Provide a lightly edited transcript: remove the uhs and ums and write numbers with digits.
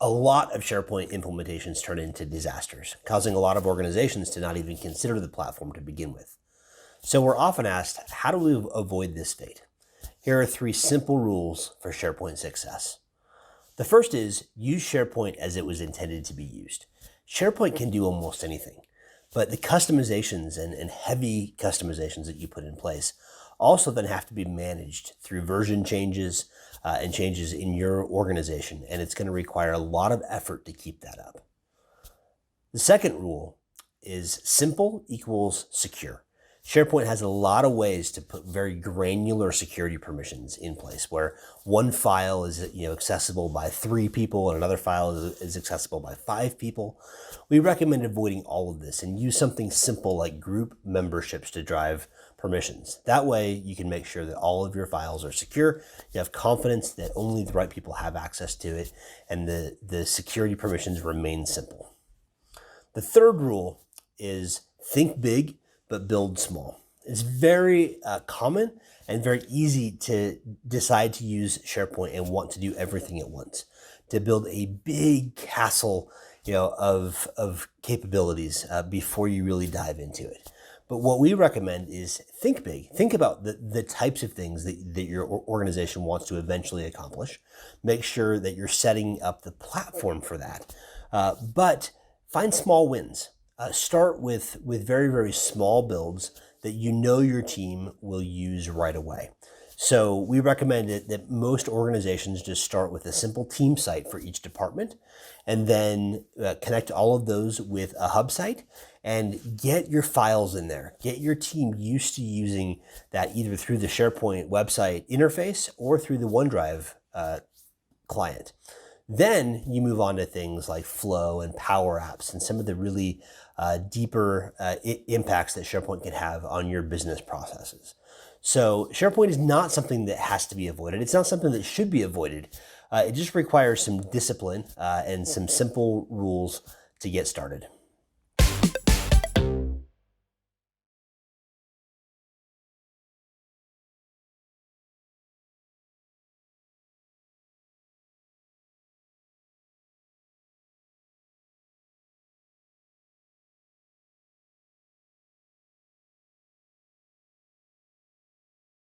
A lot of SharePoint implementations turn into disasters, causing a lot of organizations to not even consider the platform to begin with. So we're often asked, how do we avoid this fate? Here are 3 simple rules for SharePoint success. The first is use SharePoint as it was intended to be used. SharePoint can do almost anything, but the customizations and heavy customizations that you put in place also then have to be managed through version changes and changes in your organization, and it's going to require a lot of effort to keep that up. The second rule is simple equals secure. SharePoint has a lot of ways to put very granular security permissions in place, where one file is accessible by 3 people and another file is accessible by 5 people. We recommend avoiding all of this and use something simple like group memberships to drive permissions. That way you can make sure that all of your files are secure. You have confidence that only the right people have access to it, and the security permissions remain simple. The third rule is think big, but build small. It's very common and very easy to decide to use SharePoint and want to do everything at once, to build a big castle of capabilities before you really dive into it. But what we recommend is think big. Think about the types of things that your organization wants to eventually accomplish. Make sure that you're setting up the platform for that. But find small wins. Start with very, very small builds that your team will use right away. So we recommend that most organizations just start with a simple team site for each department, and then connect all of those with a hub site and get your files in there. Get your team used to using that either through the SharePoint website interface or through the OneDrive client. Then you move on to things like Flow and Power Apps and some of the really deeper impacts that SharePoint can have on your business processes. So SharePoint is not something that has to be avoided. It's not something that should be avoided. It just requires some discipline and some simple rules to get started.